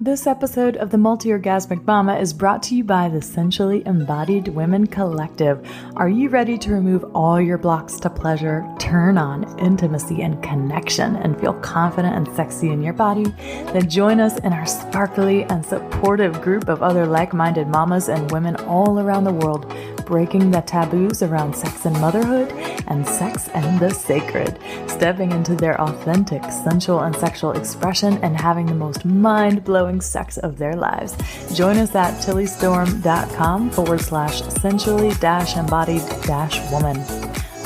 This episode of the Multi-Orgasmic Mama is brought to you by the Sensually Embodied Women Collective. Are you ready to remove all your blocks to pleasure, turn on intimacy and connection, and feel confident and sexy in your body? Then join us in our sparkly and supportive group of other like-minded mamas and women all around the world, breaking the taboos around sex and motherhood and sex and the sacred, stepping into their authentic, sensual, and sexual expression and having the most mind-blowing sex of their lives. Join us at tillystorm.com/sensually-embodied-woman.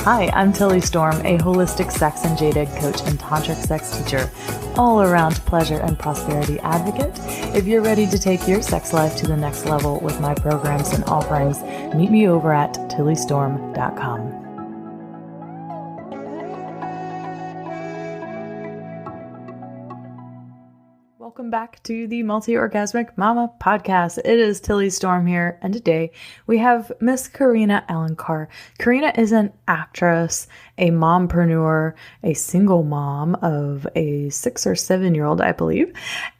Hi, I'm Tilly Storm, a holistic sex and jaded coach and tantric sex teacher, all-around pleasure and prosperity advocate. If you're ready to take your sex life to the next level with my programs and offerings, meet me over at tillystorm.com. Welcome back to the Multi-Orgasmic Mama podcast. It is Tilly Storm here, and today we have Miss Carina Alencar. Carina is an actress, a mompreneur, a single mom of a 6 or 7-year-old, I believe.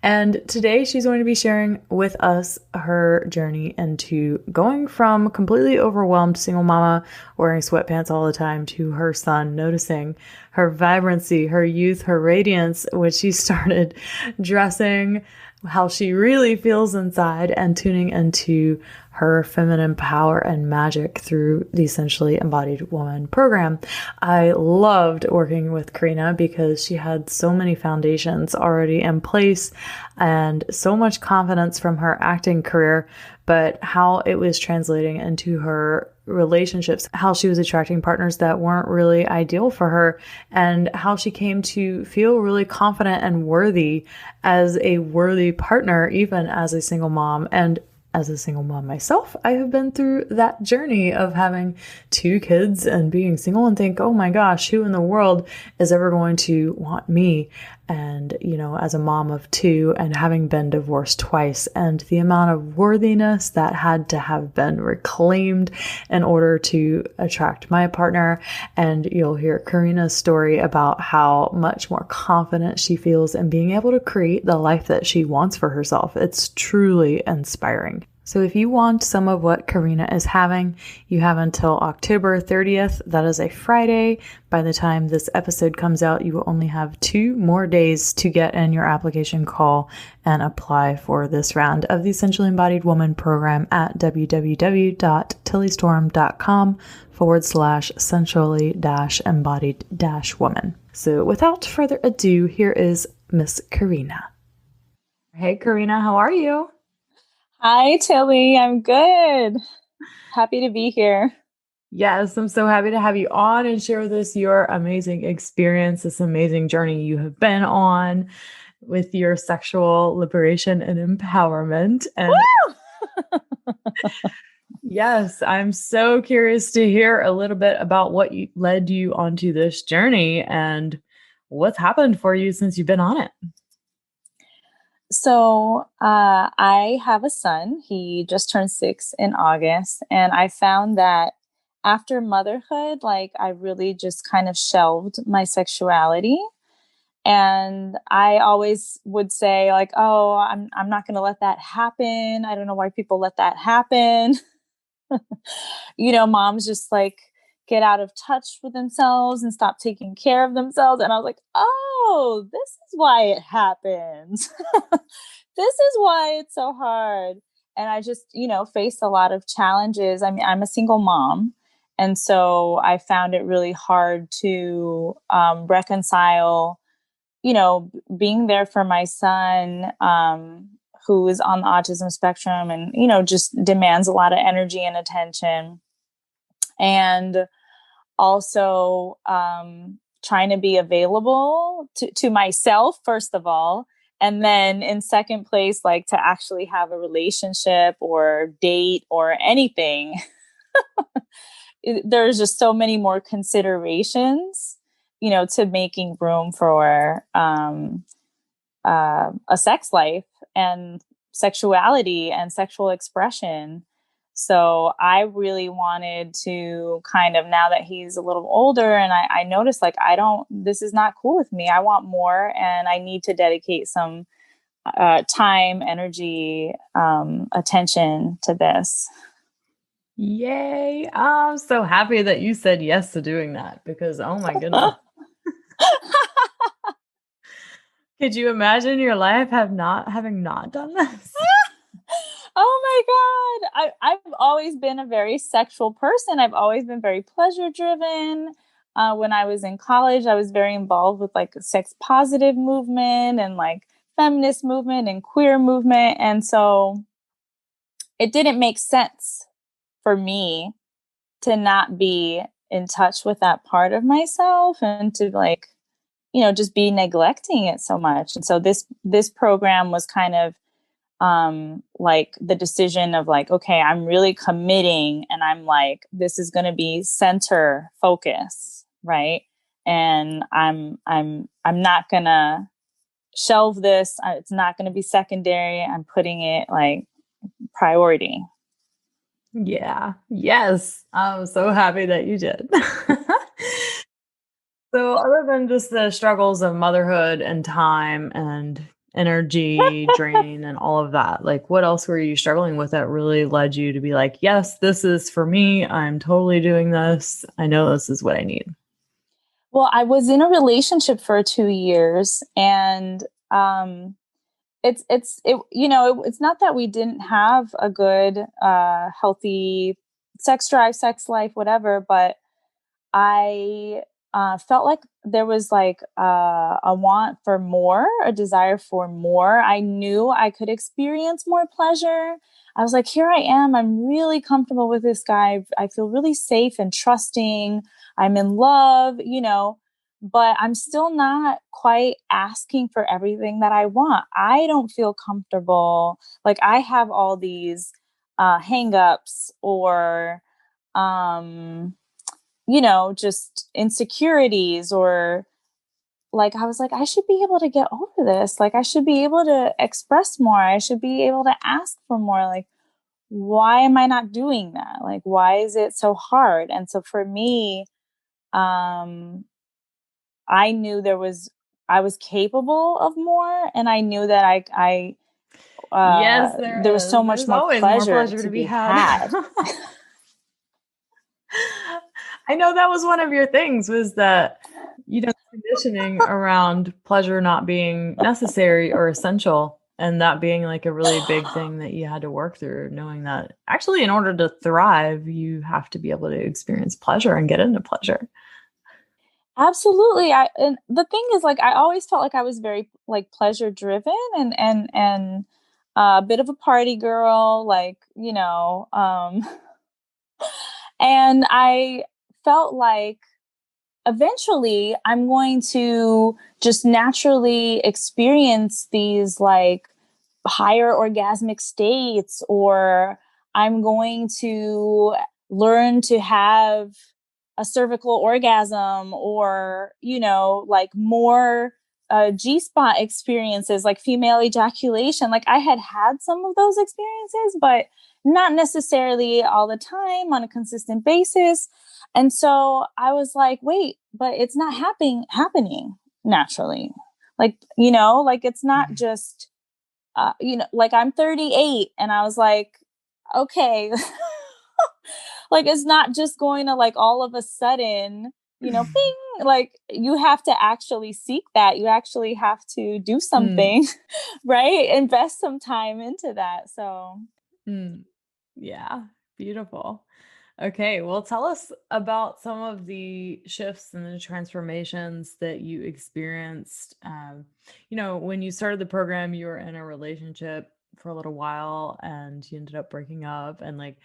And today she's going to be sharing with us her journey into going from completely overwhelmed single mama wearing sweatpants all the time to her son noticing her vibrancy, her youth, her radiance when she started dressing how she really feels inside and tuning into her feminine power and magic through the Sensually Embodied Woman program. I loved working with Carina because she had so many foundations already in place and so much confidence from her acting career, but how it was translating into her relationships, how she was attracting partners that weren't really ideal for her, and how she came to feel really confident and worthy as a worthy partner, even as a single mom. And as a single mom myself, I have been through that journey of having 2 kids and being single and think, oh my gosh, who in the world is ever going to want me? And, you know, as a mom of 2 and having been divorced twice, and the amount of worthiness that had to have been reclaimed in order to attract my partner. And you'll hear Carina's story about how much more confident she feels in being able to create the life that she wants for herself. It's truly inspiring. So if you want some of what Carina is having, you have until October 30th. That is a Friday. By the time this episode comes out, you will only have 2 more days to get in your application call and apply for this round of the Sensually Embodied Woman program at www.tillystorm.com/sensually-embodied-woman. So without further ado, here is Miss Carina. Hey, Carina, how are you? Hi, Tilly. I'm good. Happy to be here. Yes, I'm so happy to have you on and share your amazing experience, this amazing journey you have been on with your sexual liberation and empowerment. And yes, I'm so curious to hear a little bit about what led you onto this journey and what's happened for you since you've been on it. So I have a son. He just turned 6 in August. And I found that after motherhood, I really just kind of shelved my sexuality. And I always would say oh, I'm not going to let that happen. I don't know why people let that happen. Moms just get out of touch with themselves and stop taking care of themselves. And I was like, oh, this is why it happens. This is why it's so hard. And I just, faced a lot of challenges. I mean, I'm a single mom. And so I found it really hard to reconcile, being there for my son, who is on the autism spectrum and, just demands a lot of energy and attention. And also trying to be available to myself, first of all, and then in second place, to actually have a relationship or date or anything. There's just so many more considerations, to making room for a sex life and sexuality and sexual expression. So I really wanted to kind of, now that he's a little older and I noticed this is not cool with me. I want more and I need to dedicate some time, energy, attention to this. Yay. I'm so happy that you said yes to doing that because, oh my goodness. Could you imagine your life having not done this? Oh my God. I've always been a very sexual person. I've always been very pleasure driven. When I was in college, I was very involved with like sex positive movement and like feminist movement and queer movement. And so it didn't make sense for me to not be in touch with that part of myself and to like, just be neglecting it so much. And so this program was kind of like the decision of like, okay, I'm really committing and I'm like, this is going to be center focus, right? And I'm not going to shelve this. It's not going to be secondary. I'm putting it like priority. Yeah. Yes. I'm so happy that you did. So, other than just the struggles of motherhood and time and energy drain and all of that, like what else were you struggling with that really led you to be like, yes, this is for me. I'm totally doing this. I know this is what I need. Well, I was in a relationship for 2 years and, it's not that we didn't have a good, healthy sex drive, sex life, whatever, but I felt like there was like a want for more, a desire for more. I knew I could experience more pleasure. I was like, here I am. I'm really comfortable with this guy. I feel really safe and trusting. I'm in love, but I'm still not quite asking for everything that I want. I don't feel comfortable. Like I have all these hangups or, um, just insecurities or like I was like, I should be able to get over this. Like I should be able to express more. I should be able to ask for more. Like, why am I not doing that? Like, why is it so hard? And so for me, um, I knew I was capable of more and I knew that Yes, there was there so is. much There's more always more pleasure pleasure to to be be had. had. I know that was one of your things was that, conditioning around pleasure not being necessary or essential. And that being like a really big thing that you had to work through, knowing that actually, in order to thrive, you have to be able to experience pleasure and get into pleasure. Absolutely. And the thing is like I always felt like I was very like pleasure driven and a bit of a party girl, like, and I felt like eventually I'm going to just naturally experience these like higher orgasmic states, or I'm going to learn to have a cervical orgasm, or, like more G-spot experiences, like female ejaculation. Like I had some of those experiences, but not necessarily all the time on a consistent basis. And so I was like, wait, but it's not happening naturally. Like, like it's not Mhm. just like I'm 38 and I was like, okay, like it's not just going to like all of a sudden, bing, like you have to actually seek that. You actually have to do Mm, something, right? Invest some time into that. So, mm. Yeah, beautiful. Okay, well, tell us about some of the shifts and the transformations that you experienced. When you started the program, you were in a relationship for a little while and you ended up breaking up, and like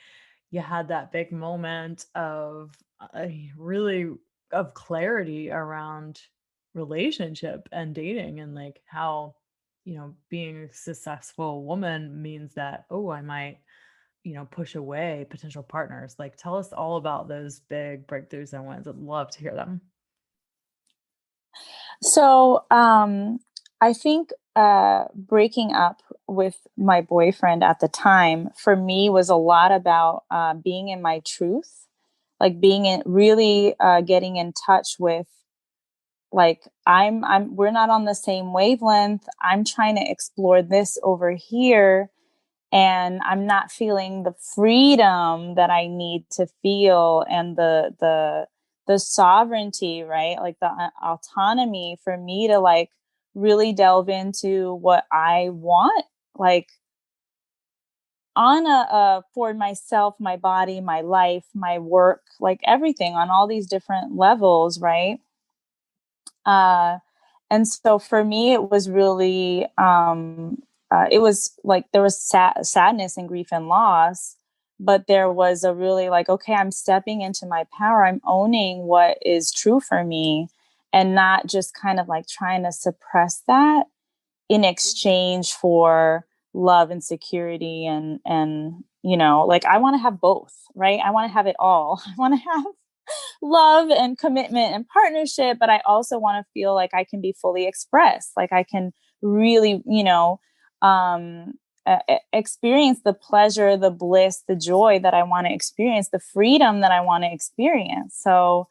you had that big moment of really of clarity around relationship and dating, and like how, being a successful woman means that, oh, I might push away potential partners. Like, tell us all about those big breakthroughs and wins. I'd love to hear them. so I think breaking up with my boyfriend at the time for me was a lot about being in my truth, like being in really getting in touch with like we're not on the same wavelength. I'm trying to explore this over here, and I'm not feeling the freedom that I need to feel, and the sovereignty, right? Like the autonomy for me to like really delve into what I want, like on for myself, my body, my life, my work, like everything on all these different levels, right? Uh, and so for me, it was really, it was like there was sadness and grief and loss, but there was a really like, okay, I'm stepping into my power. I'm owning what is true for me and not just kind of like trying to suppress that in exchange for love and security and you know, like I want to have both, right? I want to have it all. I want to have love and commitment and partnership, but I also want to feel like I can be fully expressed, like I can really, you know, experience the pleasure, the bliss, the joy that I want to experience, the freedom that I want to experience. So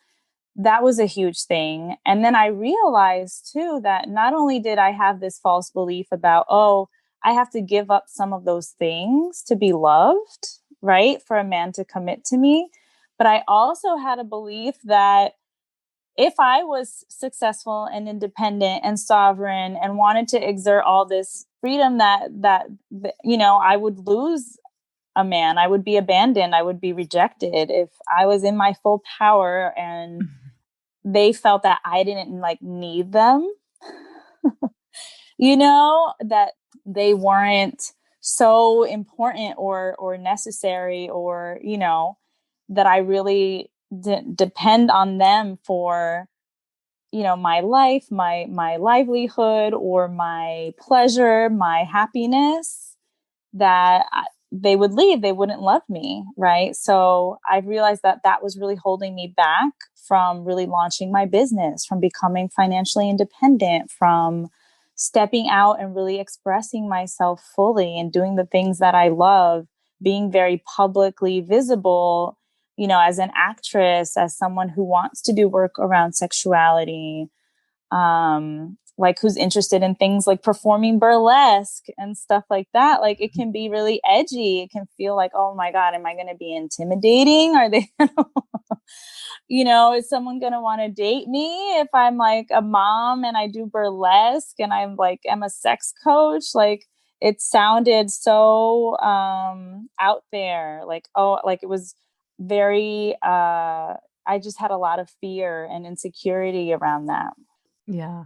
that was a huge thing. And then I realized too that not only did I have this false belief about, oh, I have to give up some of those things to be loved, right? For a man to commit to me. But I also had a belief that if I was successful and independent and sovereign and wanted to exert all this freedom that you know, I would lose a man. I would be abandoned. I would be rejected if I was in my full power and they felt that I didn't like need them, you know, that they weren't so important or necessary, or, you know, that I really depend on them for, you know, my life, my livelihood, or my pleasure, my happiness, that they would leave, they wouldn't love me, right? So I realized that that was really holding me back from really launching my business, from becoming financially independent, from stepping out and really expressing myself fully and doing the things that I love, being very publicly visible, you know, as an actress, as someone who wants to do work around sexuality, like who's interested in things like performing burlesque and stuff like that. Like it can be really edgy. It can feel like, oh my God, am I going to be intimidating? Are they, you know, is someone going to want to date me if I'm like a mom and I do burlesque and I'm like, am a sex coach? Like it sounded so out there. Like, oh, like it was very, I just had a lot of fear and insecurity around that. Yeah.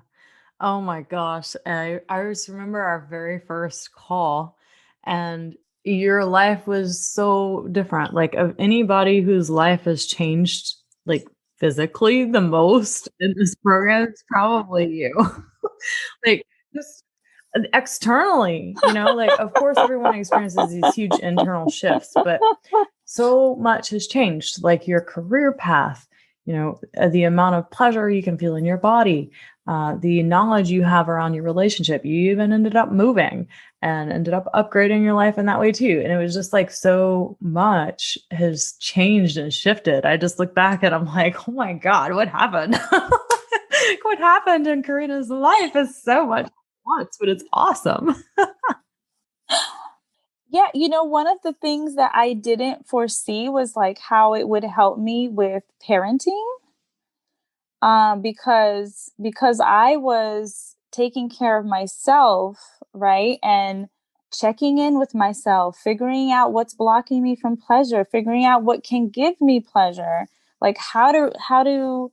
Oh my gosh. I just remember our very first call, and your life was so different. Like, of anybody whose life has changed, like physically the most in this program, it's probably you. Like, just externally, you know, like, of course, everyone experiences these huge internal shifts, but so much has changed, like your career path, you know, the amount of pleasure you can feel in your body, the knowledge you have around your relationship. You even ended up moving and ended up upgrading your life in that way too. And it was just like so much has changed and shifted. I just look back and I'm like, oh my God, what happened? What happened in Karina's life is so much at once, but it's awesome. Yeah, you know, one of the things that I didn't foresee was like how it would help me with parenting. Because I was taking care of myself, right? And checking in with myself, figuring out what's blocking me from pleasure, figuring out what can give me pleasure, like how to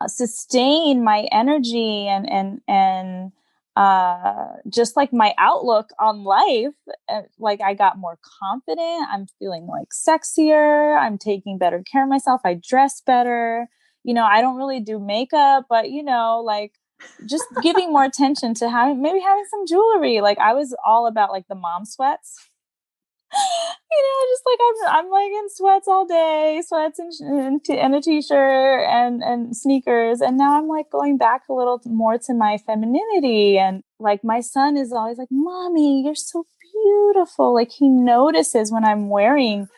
sustain my energy and just like my outlook on life. Like I got more confident, I'm feeling like sexier, I'm taking better care of myself, I dress better, you know, I don't really do makeup, but you know, like just giving more attention to having some jewelry. Like I was all about like the mom sweats. You know, just like I'm like in sweats all day, sweats and a t-shirt and sneakers. And now I'm like going back a little more to my femininity. And like my son is always like, "Mommy, you're so beautiful." Like he notices when I'm wearing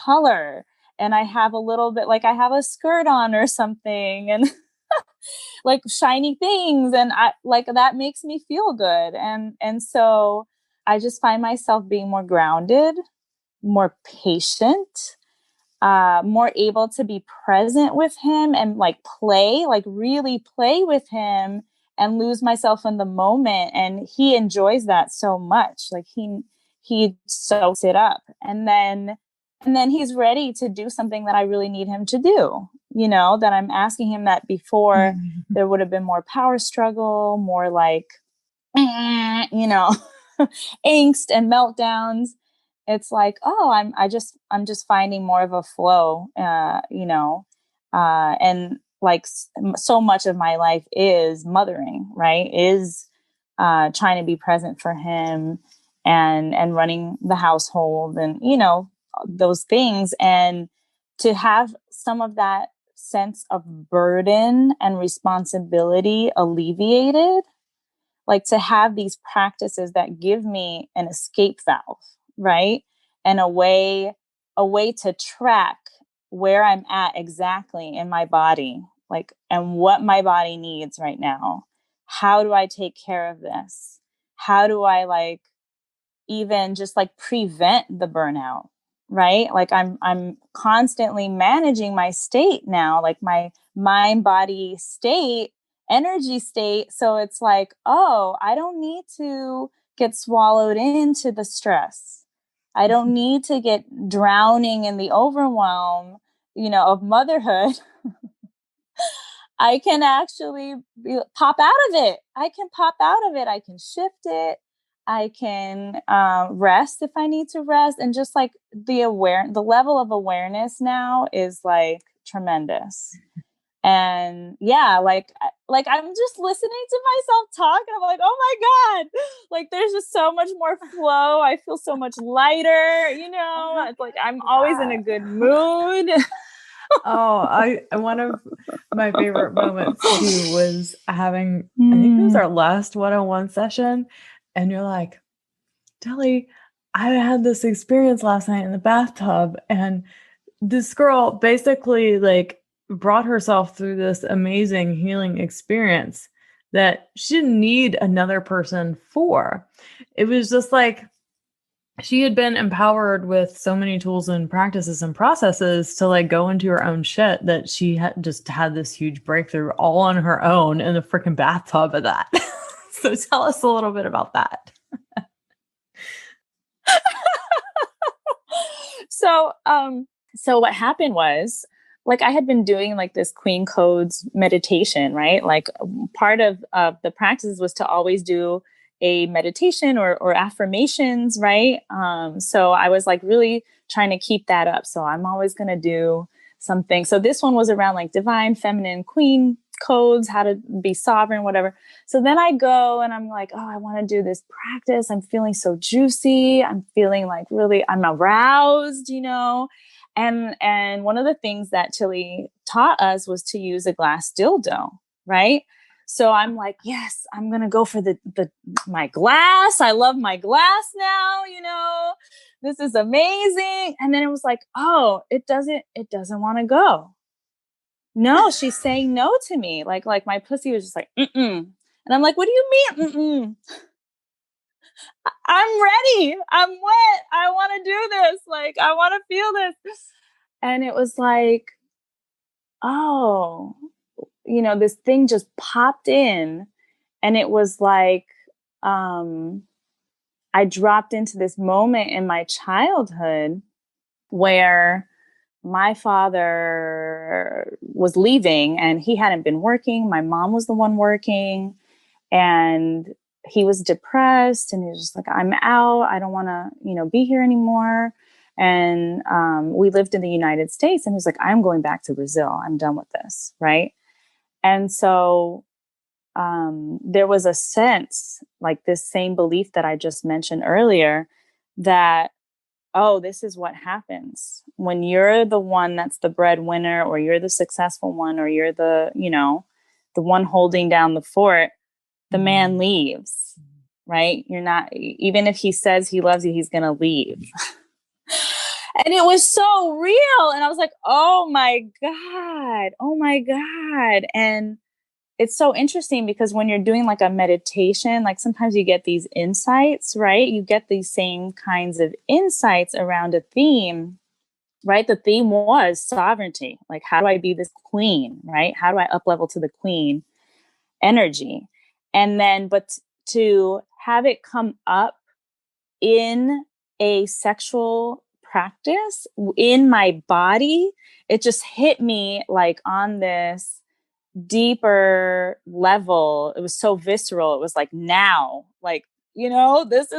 color and I have a little bit like I have a skirt on or something. And like shiny things. And I like, that makes me feel good. And so I just find myself being more grounded, more patient, more able to be present with him and like play, like really play with him and lose myself in the moment. And he enjoys that so much. Like he soaks it up. And then he's ready to do something that I really need him to do, that I'm asking him that before there would have been more power struggle, more like, angst and meltdowns. It's like, oh, I'm just finding more of a flow, and like so much of my life is mothering, right? Is trying to be present for him and running the household and, those things. And to have some of that sense of burden and responsibility alleviated, like to have these practices that give me an escape valve, right? And a way to track where I'm at exactly in my body, like, and what my body needs right now. How do I take care of this? How do I like even just like prevent the burnout, right? Like I'm constantly managing my state now, like my mind body state, energy state. So it's like, oh, I don't need to get swallowed into the stress. I don't need to get drowning in the overwhelm, of motherhood. I can actually pop out of it. I can pop out of it. I can shift it. I can rest if I need to rest. And just like the level of awareness now is like tremendous. And yeah, like I'm just listening to myself talk and I'm like, oh my God, like there's just so much more flow. I feel so much lighter, it's like I'm always in a good mood. One of my favorite moments too was having, I think it was our last one-on-one session, and you're like, Telly, I had this experience last night in the bathtub, and this girl basically like brought herself through this amazing healing experience that she didn't need another person for. It was just like she had been empowered with so many tools and practices and processes to like go into her own shit that she had just had this huge breakthrough all on her own in the freaking bathtub of that. So tell us a little bit about that. So what happened was, like, I had been doing like this Queen Codes meditation, right? Like part of the practices was to always do a meditation or affirmations, right? So I was like really trying to keep that up. So I'm always going to do something. So this one was around like divine, feminine, queen codes, how to be sovereign, whatever. So then I go and I'm like, oh, I want to do this practice. I'm feeling so juicy. I'm feeling like really, I'm aroused, And one of the things that Tilly taught us was to use a glass dildo, right? So I'm like, yes, I'm going to go for my glass. I love my glass now, this is amazing. And then it was like, oh, it doesn't want to go. No, she's saying no to me. Like my pussy was just like, mm-mm. And I'm like, what do you mean? Mm-mm. I'm ready. I'm wet. I want to do this. Like, I want to feel this. And it was like, oh, this thing just popped in, and it was like, I dropped into this moment in my childhood where my father was leaving and he hadn't been working. My mom was the one working, and he was depressed, and he was just like, I'm out. I don't want to, be here anymore. And we lived in the United States, and he was like, I'm going back to Brazil. I'm done with this. Right. And so there was a sense, like this same belief that I just mentioned earlier, that, oh, this is what happens when you're the one that's the breadwinner, or you're the successful one, or you're the one holding down the fort. The man leaves, right? You're not, even if he says he loves you, he's going to leave. And it was so real. And I was like, oh my God. And it's so interesting because when you're doing like a meditation, like sometimes you get these insights, right? You get these same kinds of insights around a theme, right? The theme was sovereignty. Like, how do I be this queen, right? How do I up level to the queen energy? And then, but to have it come up in a sexual practice in my body, it just hit me like on this deeper level. It was so visceral. It was like, now, like, this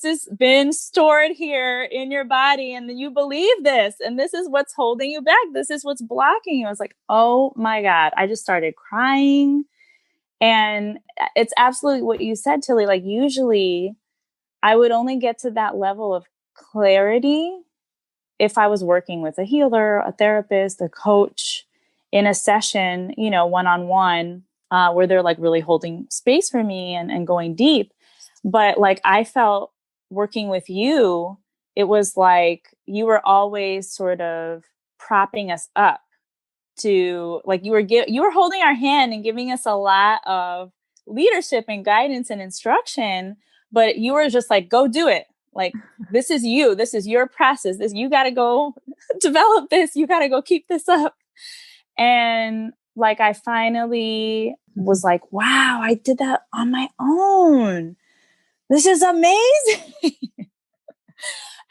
has been stored here in your body, and then you believe this, and this is what's holding you back. This is what's blocking you. I was like, oh my God. I just started crying. And it's absolutely what you said, Tilly. Like, usually I would only get to that level of clarity if I was working with a healer, a therapist, a coach in a session, one-on-one, where they're like really holding space for me and going deep. But like, I felt working with you, it was like you were always sort of propping us up to, like, you were holding our hand and giving us a lot of leadership and guidance and instruction, but you were just like, go do it. Like, this is you. This is your process. You got to go develop this. You got to go keep this up. And like, I finally was like, wow, I did that on my own. This is amazing.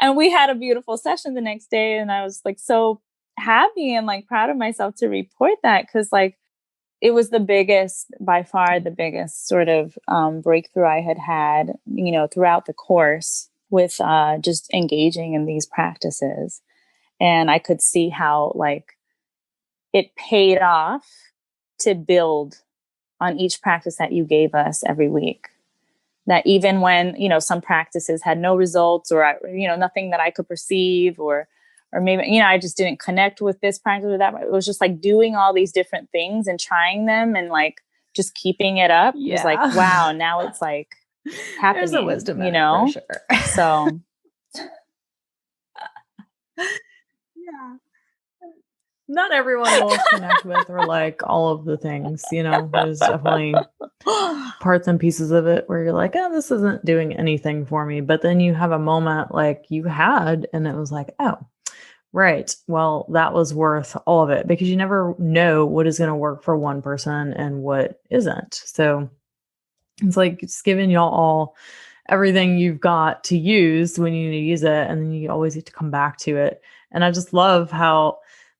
And we had a beautiful session the next day. And I was like, so happy and like proud of myself to report that. Cause like, it was by far the biggest sort of breakthrough I had, throughout the course with just engaging in these practices. And I could see how like it paid off to build on each practice that you gave us every week. That even when, some practices had no results or, nothing that I could perceive or maybe, I just didn't connect with this practice or that. It was just like doing all these different things and trying them and like just keeping it up. Yeah. It was like, wow, now it's like happening. There's a wisdom in it, for sure. So yeah. Not everyone will connect with or like all of the things, there's definitely parts and pieces of it where you're like, oh, this isn't doing anything for me. But then you have a moment like you had, and it was like, oh, right. Well, that was worth all of it, because you never know what is going to work for one person and what isn't. So it's like it's giving y'all all everything you've got to use when you need to use it. And then you always get to come back to it. And I just love how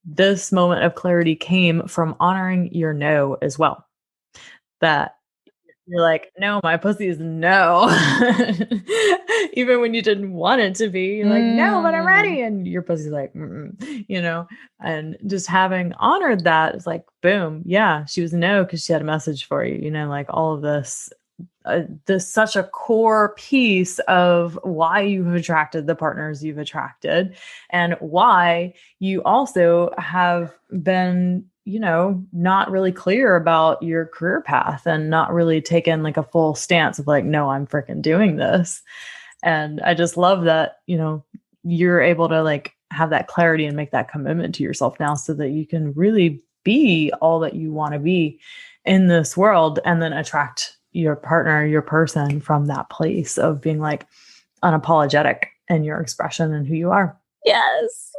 this moment of clarity came from honoring your no as well. That you're like, no, my pussy is no. Even when you didn't want it to be, you're like, no, but I'm ready. And your pussy's like, and just having honored that is like, boom. Yeah, she was no, because she had a message for you, like all of this. This such a core piece of why you have attracted the partners you've attracted, and why you also have been, not really clear about your career path and not really taken like a full stance of like, no, I'm freaking doing this. And I just love that, you're able to like have that clarity and make that commitment to yourself now so that you can really be all that you want to be in this world, and then attract your partner, your person from that place of being like unapologetic in your expression and who you are. Yes.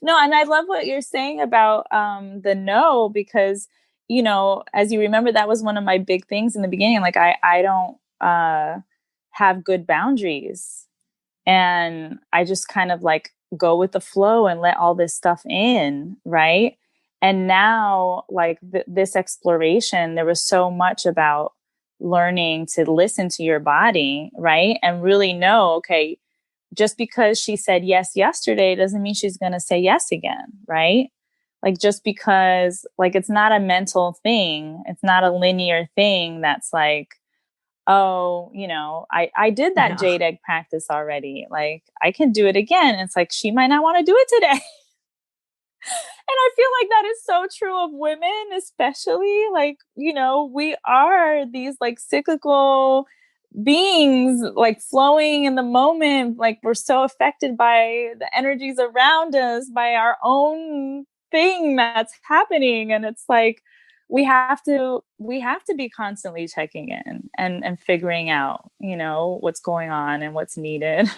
No, and I love what you're saying about the no, because, as you remember, that was one of my big things in the beginning. Like I don't have good boundaries, and I just kind of like go with the flow and let all this stuff in, right? And now, like this exploration, there was so much about learning to listen to your body, right? And really know, okay, just because she said yes yesterday doesn't mean she's going to say yes again, right? Like, just because, like, it's not a mental thing. It's not a linear thing that's like, oh, I did that jade egg practice already. Like, I can do it again. It's like, she might not want to do it today. And I feel like that is so true of women, especially. Like, we are these like cyclical beings, like flowing in the moment. Like, we're so affected by the energies around us, by our own thing that's happening. And it's like, we have to be constantly checking in and figuring out, what's going on and what's needed.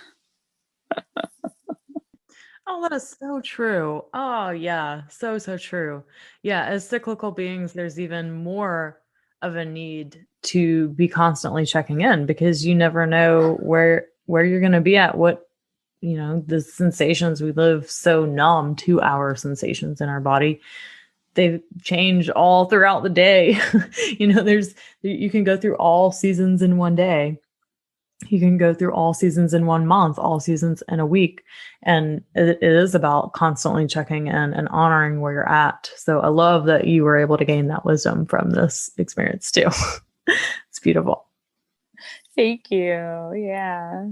Oh, that is so true. Oh, yeah. So, so true. Yeah. As cyclical beings, there's even more of a need to be constantly checking in because you never know where you're going to be at, the sensations we live so numb to our sensations in our body. They change all throughout the day. You can go through all seasons in one day. You can go through all seasons in 1 month, all seasons in a week. And it is about constantly checking in and honoring where you're at. So I love that you were able to gain that wisdom from this experience too. It's beautiful. Thank you. Yeah.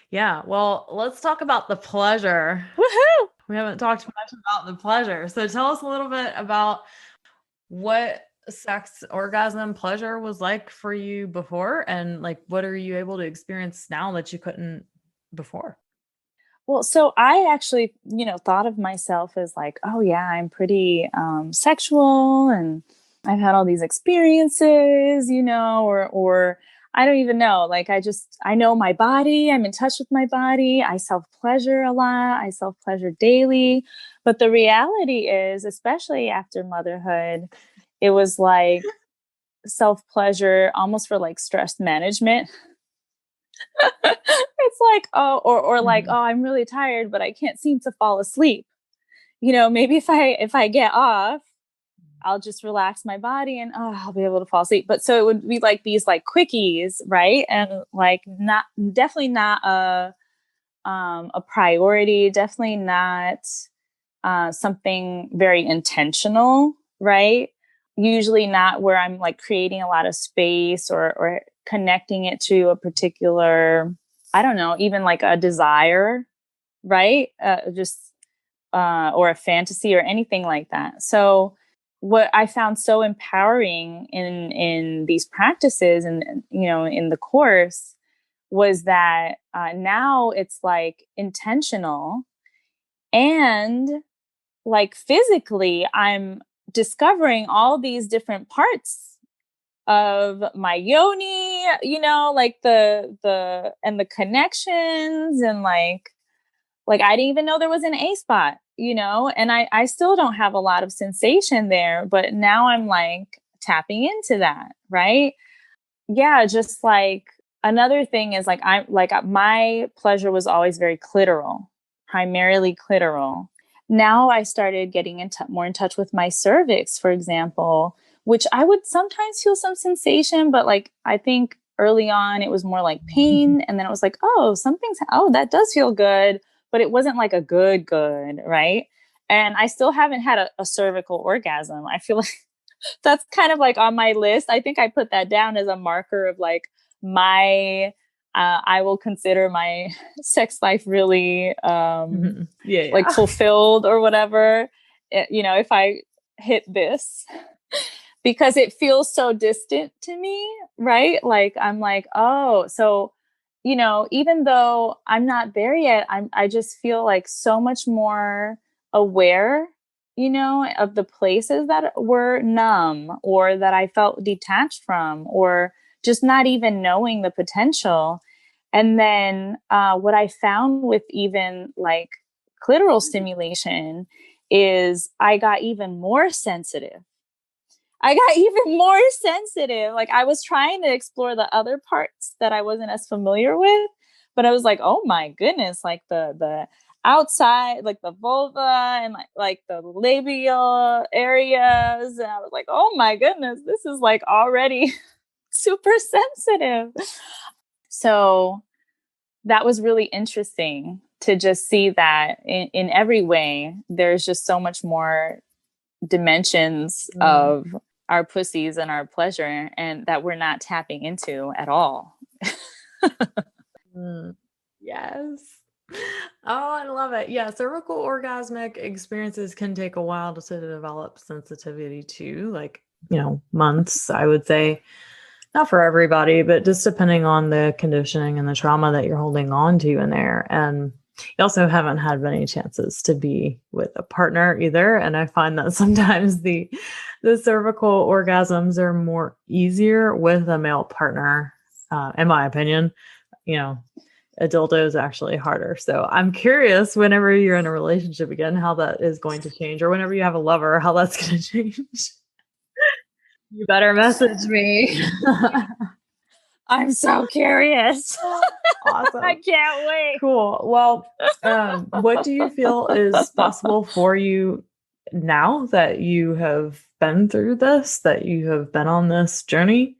Yeah. Well, let's talk about the pleasure. Woohoo! We haven't talked much about the pleasure. So tell us a little bit about what sex, orgasm, pleasure was like for you before, and like what are you able to experience now that you couldn't before? Well, so I actually, thought of myself as like, oh yeah, I'm pretty sexual, and I've had all these experiences, or I don't even know. Like I know my body. I'm in touch with my body. I self pleasure a lot. I self pleasure daily. But the reality is, especially after motherhood, it was like self pleasure almost for like stress management. It's like, oh, or like, oh, I'm really tired, but I can't seem to fall asleep. Maybe if I get off, I'll just relax my body and I'll be able to fall asleep. But so it would be like these like quickies, right? And like definitely not a priority, definitely not something very intentional, right? Usually not where I'm like creating a lot of space or connecting it to a particular, I don't know, even like a desire, right? Or a fantasy or anything like that. So what I found so empowering in these practices and, in the course was that now it's like intentional, and like physically I'm discovering all these different parts of my yoni, like the connections, and like I didn't even know there was an A spot, and I still don't have a lot of sensation there, but now I'm like tapping into that, right? Yeah, just like another thing is like my pleasure was always very clitoral, primarily clitoral. Now I started getting more in touch with my cervix, for example, which I would sometimes feel some sensation, but like I think early on it was more like pain, and then it was like, oh, that does feel good, but it wasn't like a good, right? And I still haven't had a cervical orgasm. I feel like that's kind of like on my list. I think I put that down as a marker of like I will consider my sex life really like fulfilled or whatever, if I hit this, because it feels so distant to me, right? Like I'm like, oh, so even though I'm not there yet, I just feel like so much more aware, of the places that were numb or that I felt detached from, or just not even knowing the potential. And then what I found with even like clitoral stimulation is I got even more sensitive. Like I was trying to explore the other parts that I wasn't as familiar with, but I was like, oh my goodness, like the outside, like the vulva and like the labial areas. And I was like, oh my goodness, this is like already super sensitive. So that was really interesting to just see that in every way, there's just so much more dimensions of our pussies and our pleasure, and that we're not tapping into at all. Yes. Oh, I love it. Yeah, cervical orgasmic experiences can take a while to develop sensitivity to, like, months, I would say. Not for everybody, but just depending on the conditioning and the trauma that you're holding on to in there. And You also haven't had many chances to be with a partner either. And I find that sometimes the cervical orgasms are more easier with a male partner, in my opinion. You know, a dildo is actually harder. So I'm curious whenever you're in a relationship again, how that is going to change, or whenever you have a lover, how that's going to change. You better message me. I'm so curious. Awesome. I can't wait. Cool. Well, what do you feel is possible for you now that you have been through this, that you have been on this journey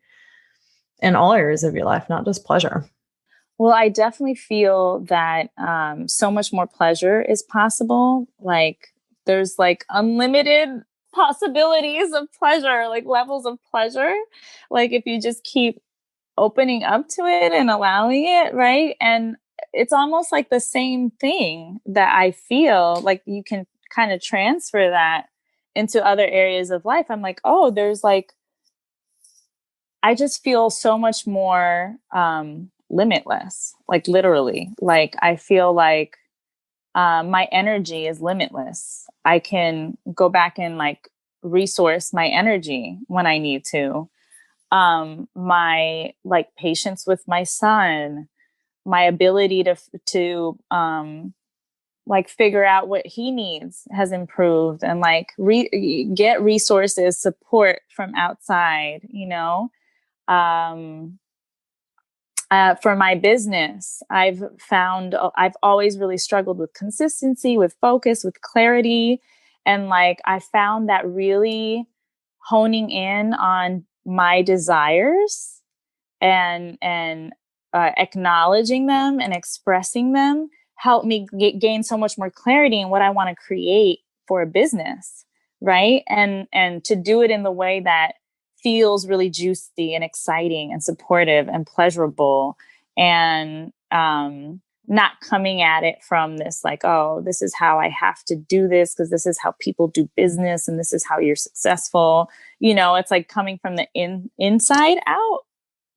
in all areas of your life, not just pleasure? Well, I definitely feel that so much more pleasure is possible. Like there's like unlimited possibilities of pleasure, like levels of pleasure. Like if you just keep opening up to it and allowing it, right? And it's almost like the same thing that I feel like you can kind of transfer that into other areas of life. I'm like, oh, there's like, I just feel so much more limitless, like literally. Like I feel like my energy is limitless. I can go back and like resource my energy when I need to. My like patience with my son, my ability to like figure out what he needs has improved, and like get resources, support from outside, you know. Um, for my business, I've found I've always really struggled with consistency, with focus, with clarity. And like, I found that really honing in on my desires and acknowledging them and expressing them helped me gain so much more clarity in what I want to create for a business. Right. And to do it in the way that feels really juicy and exciting and supportive and pleasurable, and not coming at it from this like, oh, this is how I have to do this because this is how people do business and this is how you're successful. You know, it's like coming from the inside out,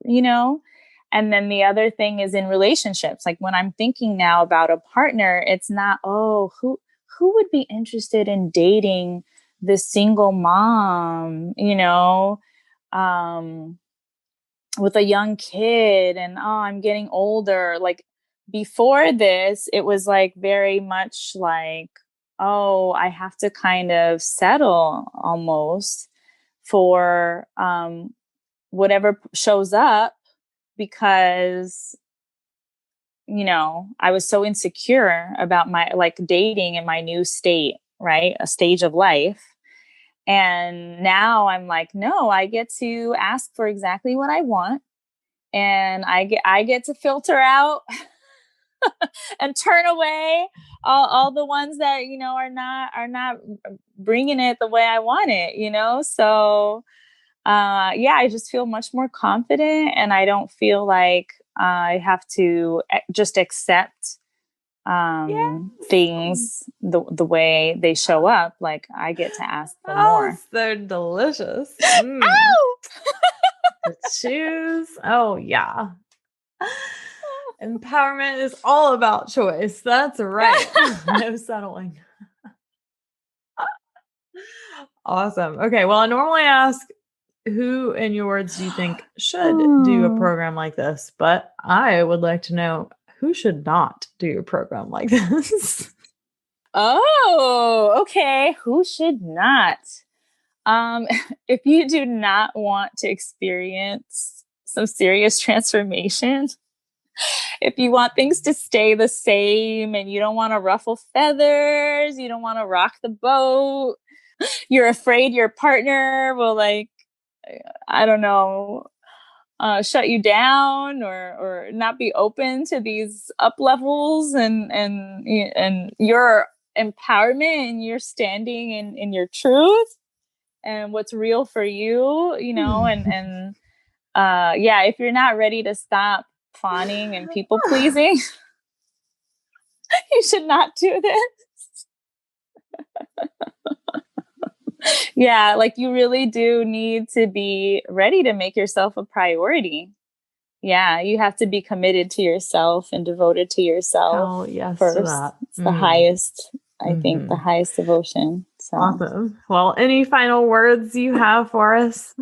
you know. And then the other thing is in relationships, like when I'm thinking now about a partner, it's not, oh, who would be interested in dating this single mom, you know, with a young kid, and oh, I'm getting older. Like before this, it was like very much like, oh, I have to kind of settle almost for whatever shows up, because you know, I was so insecure about my like dating in my new state, right? A stage of life. And now I'm like, no, I get to ask for exactly what I want. And I get to filter out and turn away all the ones that, you know, are not bringing it the way I want it, you know? So yeah, I just feel much more confident, and I don't feel like I have to just accept things the way they show up. Like I get to ask for more. They're delicious. Oh! The choose. Oh yeah. Empowerment is all about choice. That's right. No settling. Awesome. Okay. Well, I normally ask, who, in your words, do you think should do a program like this? But I would like to know, who should not do a program like this? Oh, okay. Who should not? If you do not want to experience some serious transformation, if you want things to stay the same and you don't want to ruffle feathers, you don't want to rock the boat, you're afraid your partner will like, I don't know, shut you down or not be open to these up levels and your empowerment and your standing in your truth and what's real for you, you know, and yeah, if you're not ready to stop fawning and people pleasing, you should not do this. Yeah, like you really do need to be ready to make yourself a priority, Yeah, you have to be committed to yourself and devoted to yourself Hell yes to first. that. It's the highest, I think, the Mhm. highest devotion. So Awesome. Well, any final words you have for us?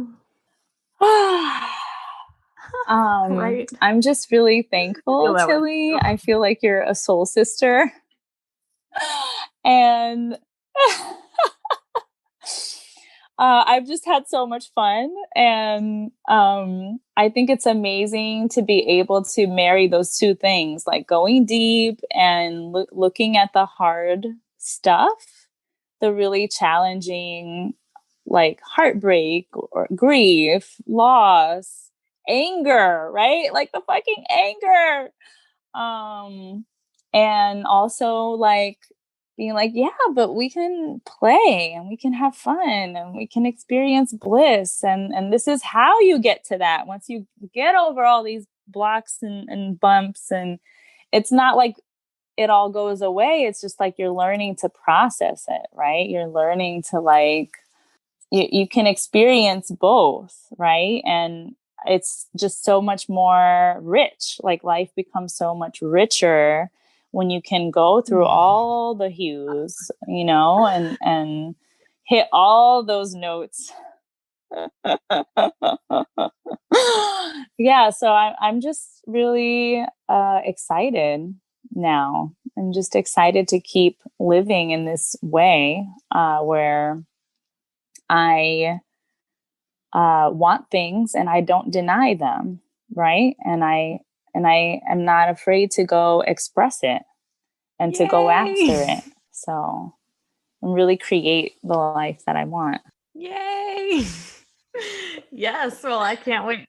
Right. I'm just really I feel thankful, that way. Tilly. I feel like you're a soul sister. And I've just had so much fun. And I think it's amazing to be able to marry those two things, like going deep and looking at the hard stuff, the really challenging, like heartbreak or grief, loss, anger, right? Like the fucking anger. And also like being like, yeah, but we can play and we can have fun and we can experience bliss. And this is how you get to that. Once you get over all these blocks and bumps, and it's not like it all goes away. It's just like you're learning to process it, right? You're learning to like, you can experience both, right? And it's just so much more rich. Like life becomes so much richer when you can go through all the hues, and hit all those notes. Yeah, so I'm just really excited now. I'm just excited to keep living in this way where I want things and I don't deny them, right? And I am not afraid to go express it and to go after Yay! it. So and really create the life that I want. Yay! Yes. Well, I can't wait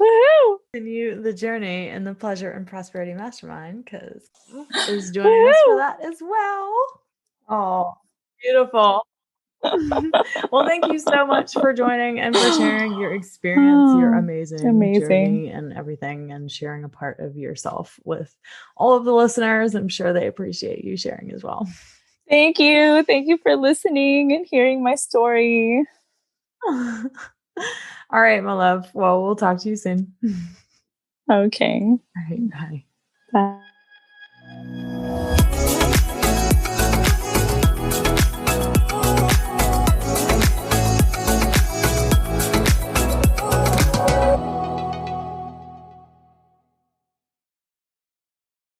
Woohoo! continue the journey in the Pleasure and Prosperity Mastermind because is joining us for Woohoo! that as well. Oh, beautiful. Well, thank you so much for joining and for sharing your experience, your amazing Amazing. journey, and everything, and sharing a part of yourself with all of the listeners. I'm sure they appreciate you sharing as well. Thank you. Thank you for listening and hearing my story. All right, my love. Well, we'll talk to you soon. Okay. All right, bye. Bye.